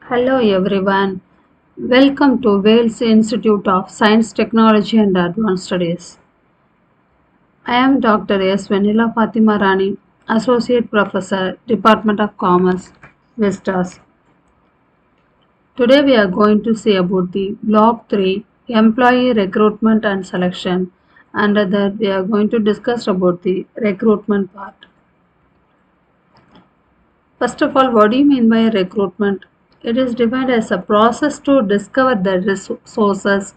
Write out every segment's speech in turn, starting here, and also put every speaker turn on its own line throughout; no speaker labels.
Hello everyone. Welcome to Wales Institute of Science, Technology and Advanced Studies. I am Dr. S. Vanilla Fatima Rani, Associate Professor, Department of Commerce, Vistas. Today we are going to see about the Block 3, Employee Recruitment and Selection. Under that we are going to discuss about the recruitment part. First of all, what do you mean by recruitment? It is defined as a process to discover the resources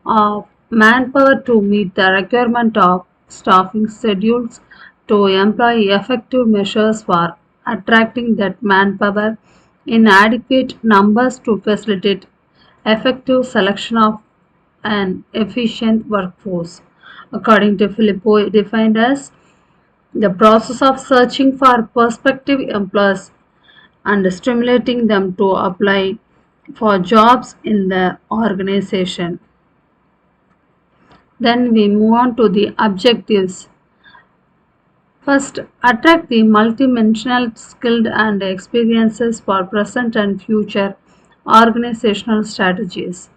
of manpower to meet the requirement of staffing schedules to employ effective measures for attracting that manpower in adequate numbers to facilitate effective selection of an efficient workforce. According to Filippo, defined as the process of searching for prospective employers and stimulating them to apply for jobs in the organization. Then we move on to the objectives. First, attract the multidimensional skilled and experiences for present and future organizational strategies.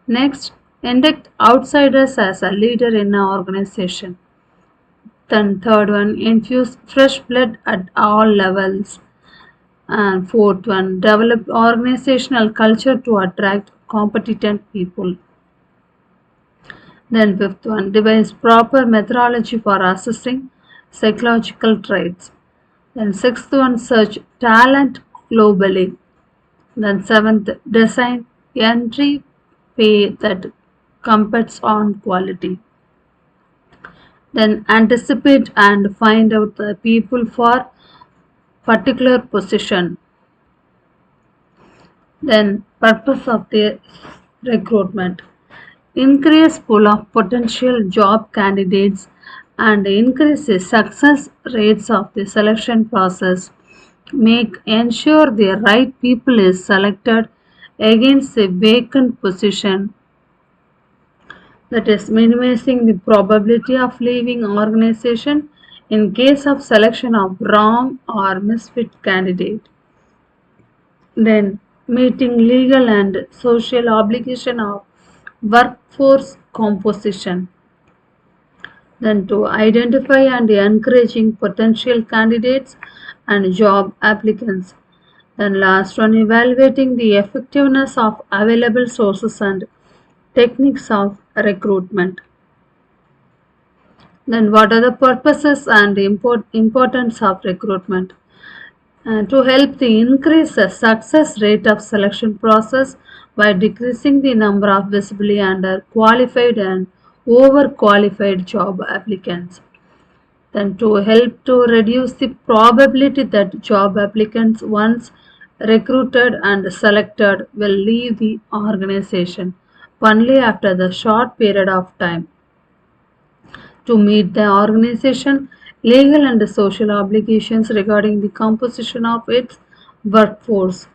Next, induct outsiders as a leader in an organization. Then third one, infuse fresh blood at all levels. And fourth one, develop organizational culture to attract competent people. Then fifth one, devise proper methodology for assessing psychological traits. Then sixth one, search talent globally. Then seventh, design entry pay that competes on quality. Then anticipate and find out the people for particular position. Then purpose of the recruitment. Increase pool of potential job candidates and increase the success rates of the selection process. Ensure the right people is selected against a vacant position, that is minimizing the probability of leaving organization in case of selection of wrong or misfit candidate. Then meeting legal and social obligation of workforce composition. Then to identify and encouraging potential candidates and job applicants. Then last one, evaluating the effectiveness of available sources and techniques of recruitment. Then what are the purposes and importance of recruitment? To help the increase the success rate of selection process by decreasing the number of visibly underqualified and overqualified job applicants. Then to help to reduce the probability that job applicants once recruited and selected will leave the organization only after the short period of time. To meet the organization legal and social obligations regarding the composition of its workforce.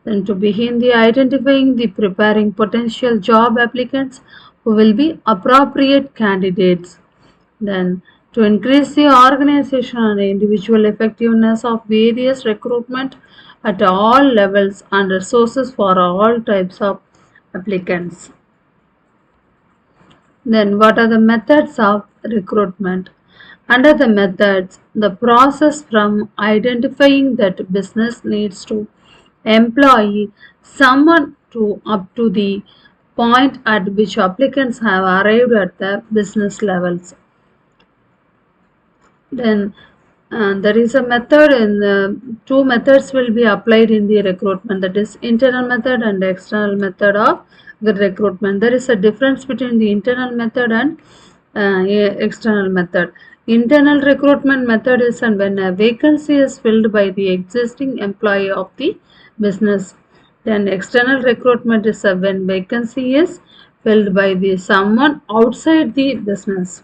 Then to begin the identifying the preparing potential job applicants who will be appropriate candidates. Then to increase the organizational and individual effectiveness of various recruitment at all levels and resources for all types of applicants. Then what are the methods of recruitment? Under the methods, the process from identifying that business needs to employ someone to up to the point at which applicants have arrived at the business levels. Then there is a method in the two methods will be applied in the recruitment, that is internal method and external method of the recruitment. There is a difference between the internal method and external method. Internal recruitment method is when a vacancy is filled by the existing employee of the business. Then external recruitment is when vacancy is filled by the someone outside the business.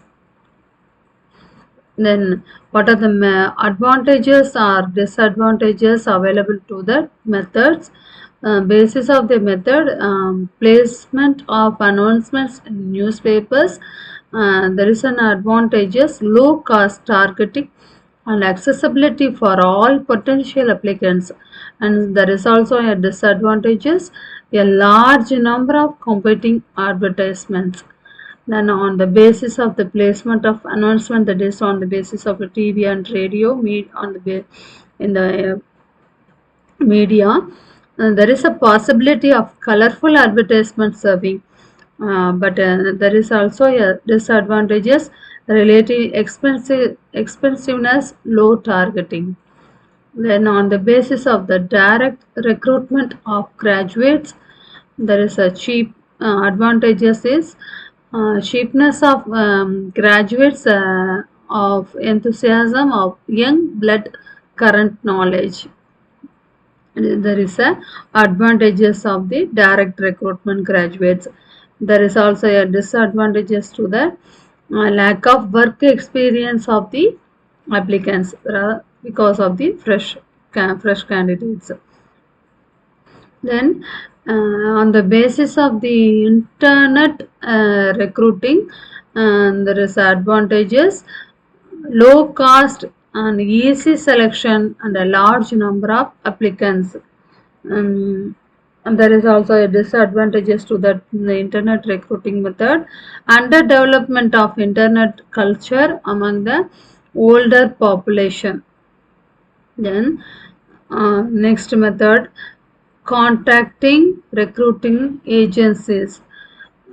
Then what are the advantages or disadvantages available to the methods? Basis of the method, placement of announcements in newspapers. There is an advantages, low cost targeting and accessibility for all potential applicants. And there is also a disadvantages, a large number of competing advertisements. Then on the basis of the placement of announcement, that is on the basis of the TV and radio, on the in the media, there is a possibility of colorful advertisement serving, but there is also a disadvantages, relative expensiveness, low targeting. Then on the basis of the direct recruitment of graduates, there is a cheap advantages is cheapness of graduates, of enthusiasm of young blood, current knowledge. There is a advantages of the direct recruitment graduates. There is also a disadvantages to the lack of work experience of the applicants, because of the fresh candidates. Then on the basis of the internet recruiting, there is advantages, low cost and easy selection and a large number of applicants. And there is also a disadvantages to that the internet recruiting method, under development of internet culture among the older population. Then next method, contacting recruiting agencies.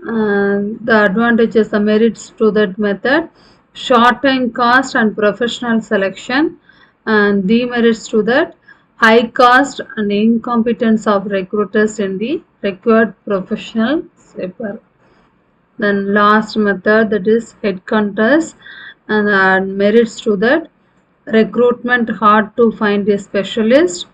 The advantages, the merits to that method, short time cost and professional selection, and demerits to that, high cost and incompetence of recruiters in the required professional paper. Then last method, that is headhunters, and merits to that, recruitment hard to find a specialist.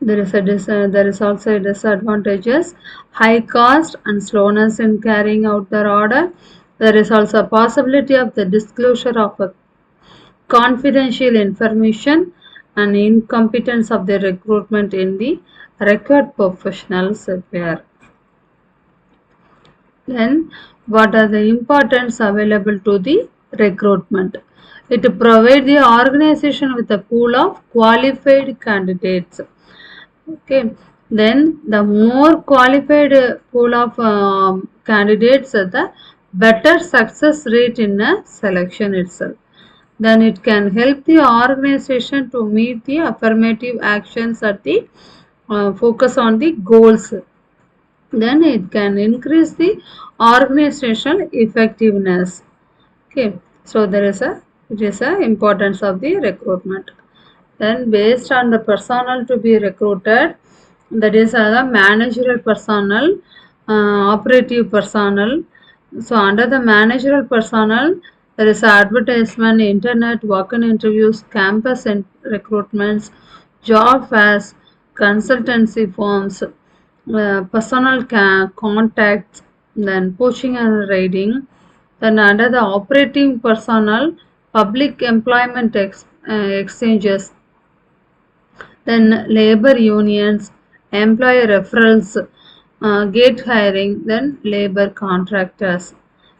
There is also a disadvantages, high cost and slowness in carrying out their order. There is also a possibility of the disclosure of a confidential information and incompetence of the recruitment in the required professionals where. Then what are the importance available to the recruitment? It provides the organization with a pool of qualified candidates. Okay, then the more qualified pool of candidates, the better success rate in a selection itself. Then it can help the organization to meet the affirmative actions at the focus on the goals. Then it can increase the organizational effectiveness. Okay, so it is a importance of the recruitment. Then based on the personnel to be recruited, that is the managerial personnel, operative personnel. So under the managerial personnel, there is advertisement, internet, walk-in interviews, campus recruitments, job fairs, consultancy firms, personal contacts, then poaching and raiding. Then under the operating personnel, public employment exchanges, then labor unions, employer referrals, gate hiring, then labor contractors.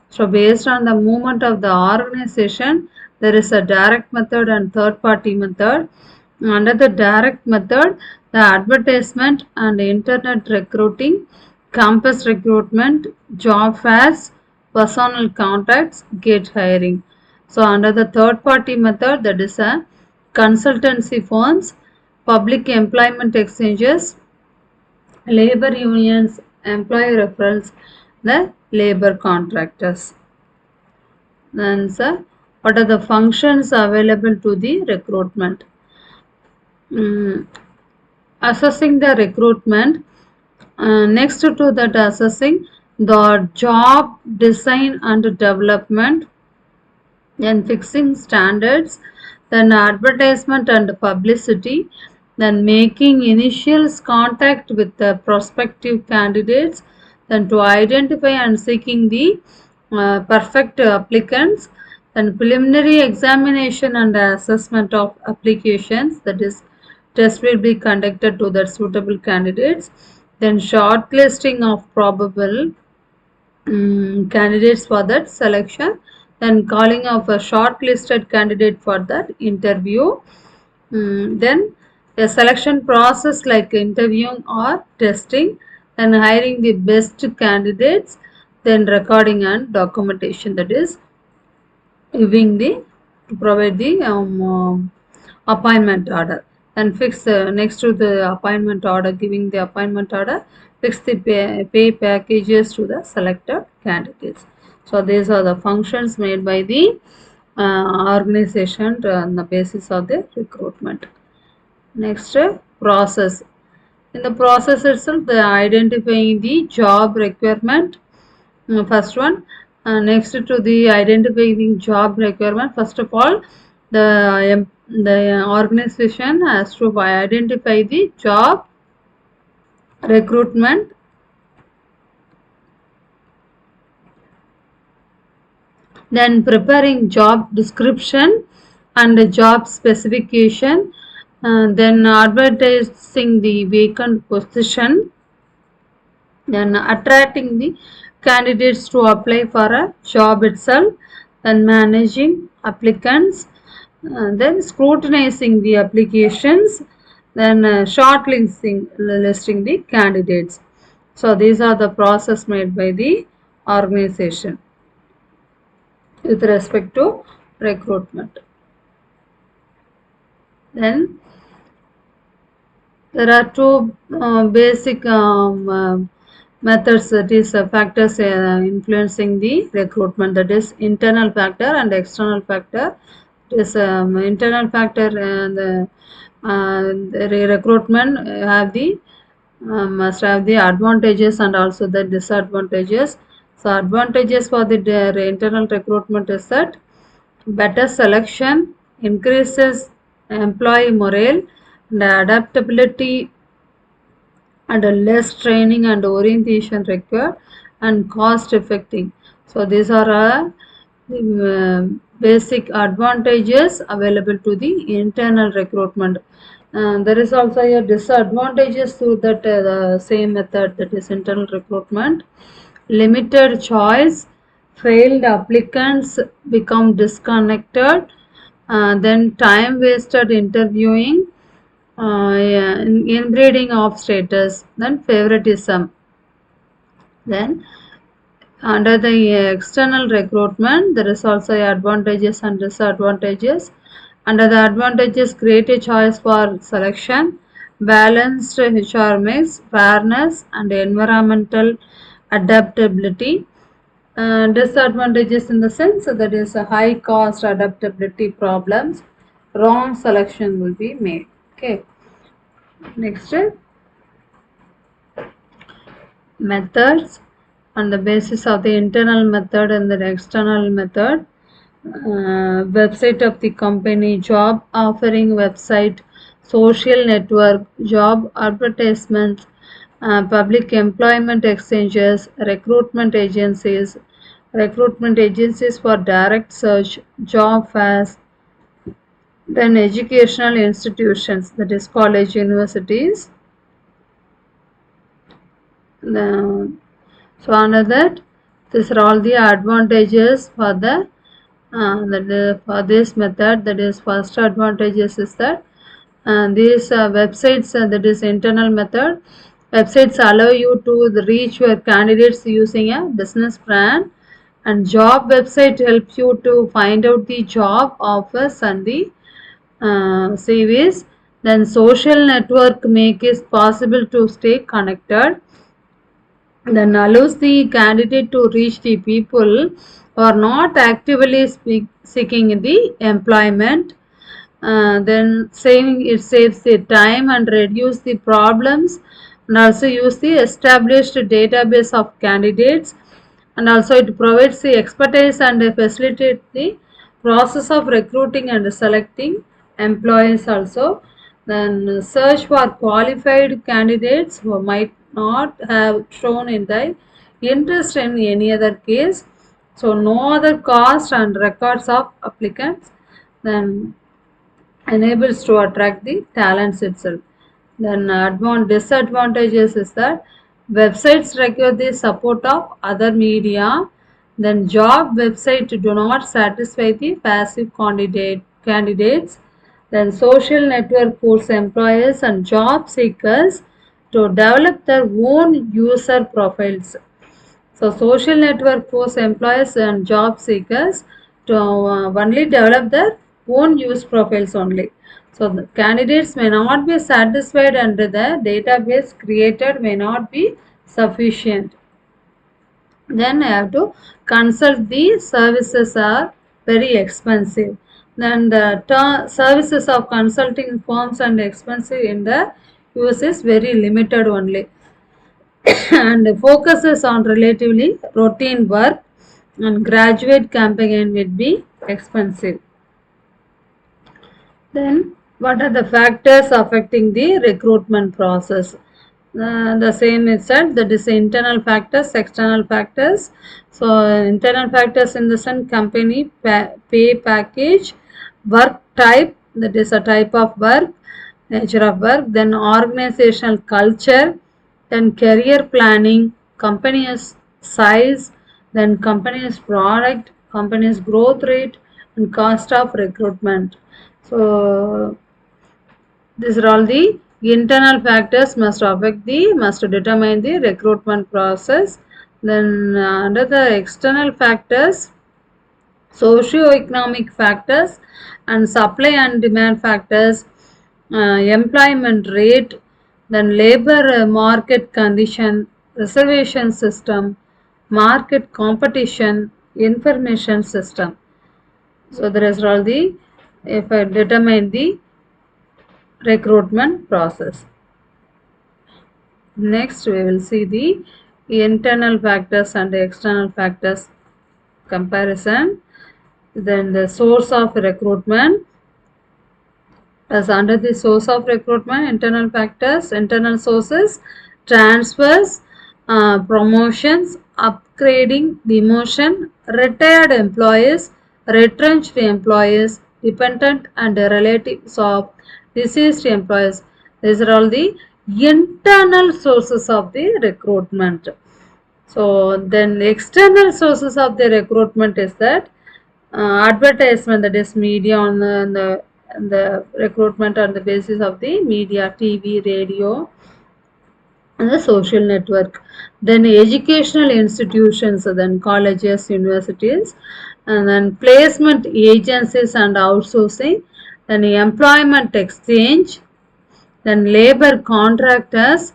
So based on the movement of the organization, there is a direct method and third party method. Under the direct method, the advertisement and internet recruiting, campus recruitment, job fairs, personal contacts, gate hiring. So under the third party method, that is a consultancy firms, public employment exchanges, labor unions, employer referrals, the labor contractors. Then sir, what are the functions available to the recruitment? Assessing the recruitment. Next to that, assessing the job design and development, then fixing standards, then advertisement and publicity, then making initial contact with the prospective candidates, then to identify and seeking the perfect applicants, then preliminary examination and assessment of applications, that is test will be conducted to the suitable candidates, then shortlisting of probable candidates for that selection, then calling of a shortlisted candidate for that interview. Then a selection process like interviewing or testing, then hiring the best candidates, then recording and documentation, that is giving the to provide the appointment order, and fix next to the appointment order, giving the appointment order, fix the pay packages to the selected candidates. So these are the functions made by the organization on the basis of the recruitment. Next, process. In the process itself, the identifying the job requirement, first one. Next to the identifying job requirement, first of all, the organization has to identify the job recruitment, then preparing job description and the job specification, then advertising the vacant position, then attracting the candidates to apply for a job itself, then managing applicants, then scrutinizing the applications, then listing the candidates. So these are the process made by the organization with respect to recruitment. Then there are two basic methods, that is factors influencing the recruitment, that is internal factor and external factor. It is internal factor, the recruitment have the must have the advantages and also the disadvantages. So advantages for the internal recruitment is that better selection, increases employee morale and adaptability, and less training and orientation required, and cost effective. So these are the basic advantages available to the internal recruitment. There is also a disadvantages to that the same method, that is internal recruitment. Limited choice, failed applicants become disconnected, then time wasted interviewing, yeah, inbreeding of status, then favoritism. Then under the external recruitment, there is also advantages and disadvantages. Under the advantages, greater choice for selection, balanced HR mix, fairness and environmental adaptability. Disadvantages in the sense that is a high cost, adaptability problems, wrong selection will be made. Okay. Next, methods. On the basis of the internal method and the external method, website of the company, job offering website, social network, job advertisements, public employment exchanges, recruitment agencies for direct search, job fairs, then educational institutions, that is college, universities. So under that, these are all the advantages for the for this method. That is, first advantages is that these websites, that is internal method, websites allow you to reach your candidates using a business plan, and job website helps you to find out the job offers and the CVs. Then social network make it possible to stay connected, then allows the candidate to reach the people who are not actively seeking the employment. Then saying it saves the time and reduce the problems, and also use the established database of candidates, and also it provides the expertise and facilitate the process of recruiting and selecting employees also. Then search for qualified candidates who might not have shown in the interest in any other case. So no other cost and records of applicants, then enables to attract the talents itself. Then disadvantages is that websites require the support of other media, Then job website do not satisfy the passive candidates. Then social network force employers and job seekers to develop their own user profiles. So social network force employers and job seekers to only develop their own use profiles only. So the candidates may not be satisfied and the database created may not be sufficient. Then I have to consult the services are very expensive. Then the services of consulting firms and expensive in the US is very limited only and focuses on relatively routine work and graduate campaign will be expensive. Then what are the factors affecting the recruitment process? The same is said, that is internal factors, external factors. So internal factors in the sense company pay package, work type, that is a type of work, nature of work, then organizational culture, then career planning, company's size, then company's product, company's growth rate, and cost of recruitment. So these are all the internal factors must determine the recruitment process. Then under the external factors, socio-economic factors and supply and demand factors, employment rate, then labor market condition, reservation system, market competition, information system. So there is all the if I determine the recruitment process. Next, we will see the internal factors and external factors comparison. Then the source of recruitment. As under the source of recruitment, internal factors, internal sources, transfers, promotions, upgrading, demotion, retired employees, retrenched employees, dependent and relatives of deceased employees. These are all the internal sources of the recruitment. So then the external sources of the recruitment is that advertisement, that is media on the recruitment on the basis of the media, TV, radio, and the social network. Then educational institutions, then colleges, universities, and then placement agencies and outsourcing, then employment exchange, then labor contractors,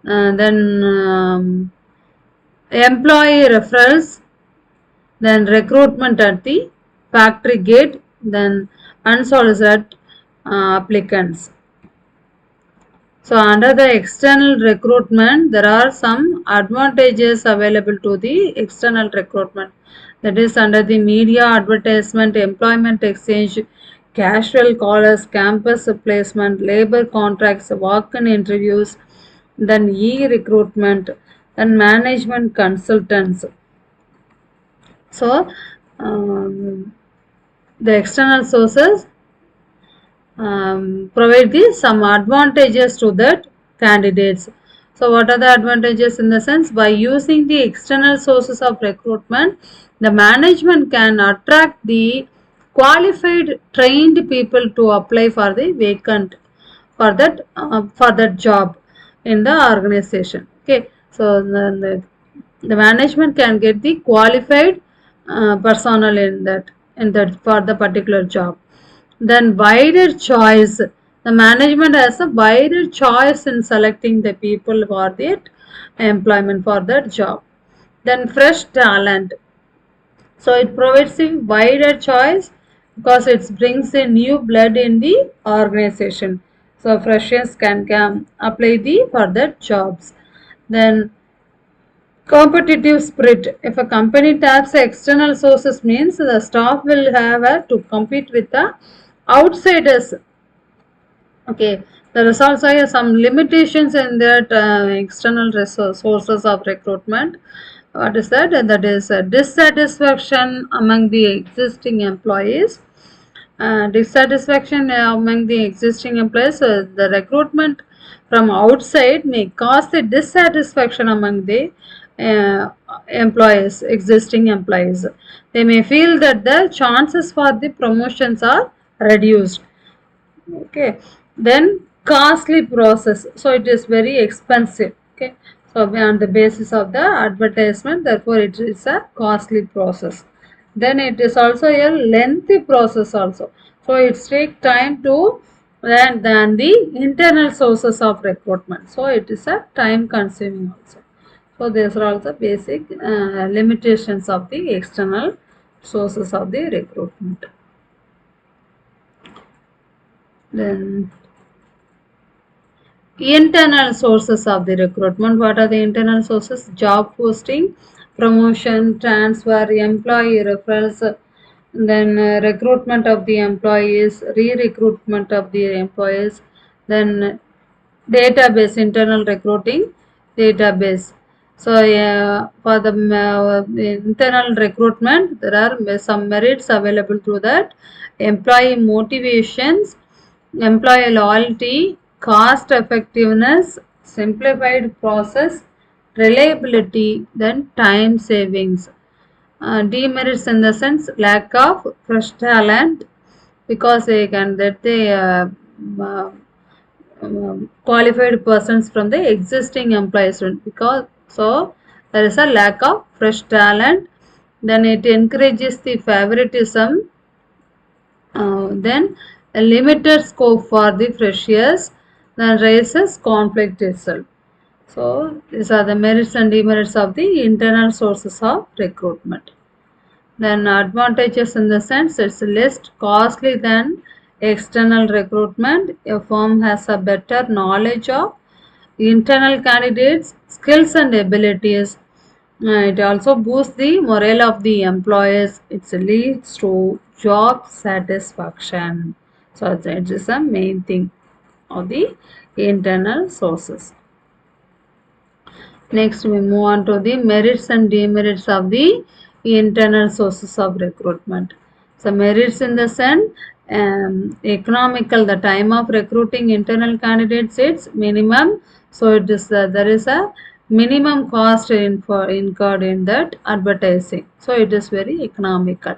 then employee referrals, then recruitment at the factory gate, then unsolicited applicants. So under the external recruitment, there are some advantages available to the external recruitment. That is under the media advertisement, employment exchange, casual callers, campus placement, labor contracts, walk-in interviews, then e-recruitment, then management consultants. So the external sources provide some advantages to the candidates. So what are the advantages in the sense? By using the external sources of recruitment, the management can attract the qualified trained people to apply for the vacant for that job in the organization. Okay, so the management can get the qualified personnel in that for the particular job. Then wider choice. The management has a wider choice in selecting the people for that employment for that job. Then fresh talent. So it provides a wider choice because it brings a new blood in the organization. So freshers can come apply the further jobs. Then competitive spirit. If a company taps external sources means the staff will have to compete with the outsiders. Okay, there is also some limitations in that external sources of recruitment. What is that? That is dissatisfaction among the existing employees. Dissatisfaction among the existing employees. The recruitment from outside may cause the dissatisfaction among the employees, existing employees. They may feel that the chances for the promotions are reduced. Okay, then costly process, so it is very expensive. Okay, so on the basis of the advertisement, therefore it is a costly process. Then it is also a lengthy process also, so it takes time to than the internal sources of recruitment, so it is a time consuming also. So these are also basic limitations of the external sources of the recruitment. Then internal sources of the recruitment. What are the internal sources? Job posting, promotion, transfer, employee referrals, then recruitment of the employees, re-recruitment of the employees, then database, internal recruiting database. So for the internal recruitment, there are some merits available through that: employee motivations, employee loyalty, cost effectiveness, simplified process, reliability, then time savings. Demerits in the sense lack of fresh talent, because they can get the qualified persons from the existing employees, because so there is a lack of fresh talent. Then it encourages the favoritism, then a limited scope for the freshers, then raises conflict itself. So these are the merits and demerits of the internal sources of recruitment. Then advantages in the sense it's less costly than external recruitment. A firm has a better knowledge of internal candidates, skills and abilities. It also boosts the morale of the employees. It leads to job satisfaction. So it is the main thing of the internal sources. Next, we move on to the merits and demerits of the internal sources of recruitment. So, merits in the sense economical, the time of recruiting internal candidates it's minimum. So, it is there is a minimum cost incurred in that advertising. So, it is very economical.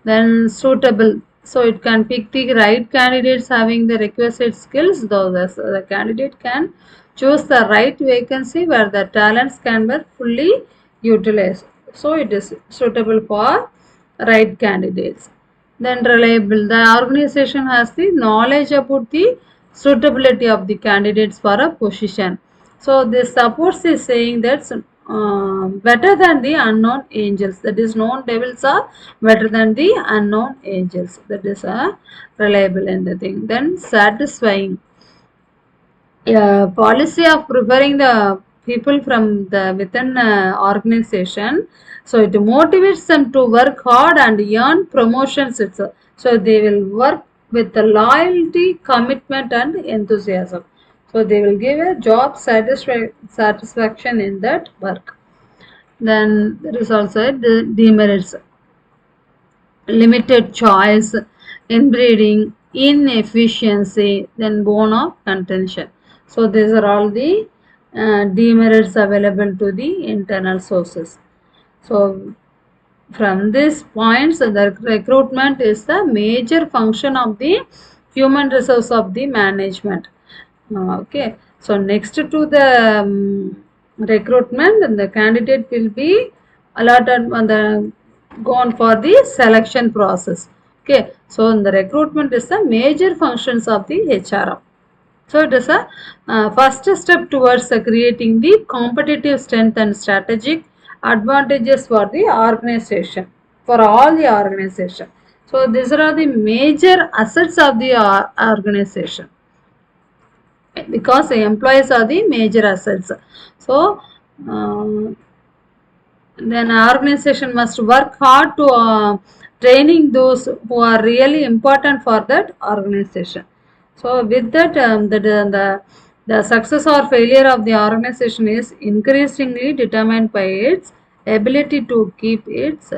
Then suitable. So, it can pick the right candidates having the requisite skills, though the candidate can choose the right vacancy where the talents can be fully utilized. So it is suitable for right candidates. Then reliable. The organization has the knowledge about the suitability of the candidates for a position. So this supports is saying that better than the unknown angels. That is, known devils are better than the unknown angels. That is a reliable in the thing. Then satisfying, policy of preparing the people from the within organization, so it motivates them to work hard and earn promotions itself. So they will work with the loyalty, commitment and enthusiasm, so they will give a job satisfaction in that work. Then there is also the demerits: limited choice, inbreeding, inefficiency, then bone of contention. So these are all the demerits available to the internal sources. So from these points, the recruitment is the major function of the human resource of the management. Okay, so next to the recruitment, the candidate will be allotted on the gone for the selection process. Okay, so the recruitment is the major functions of the HRM. So it is a first step towards creating the competitive strength and strategic advantages for the organization, for all the organization. So these are the major assets of the organization, because the employees are the major assets. So then organization must work hard to training those who are really important for that organization. So with that, the success or failure of the organization is increasingly determined by its ability to keep its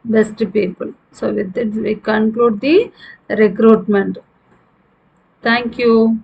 best people. So with that, we conclude the recruitment. Thank you.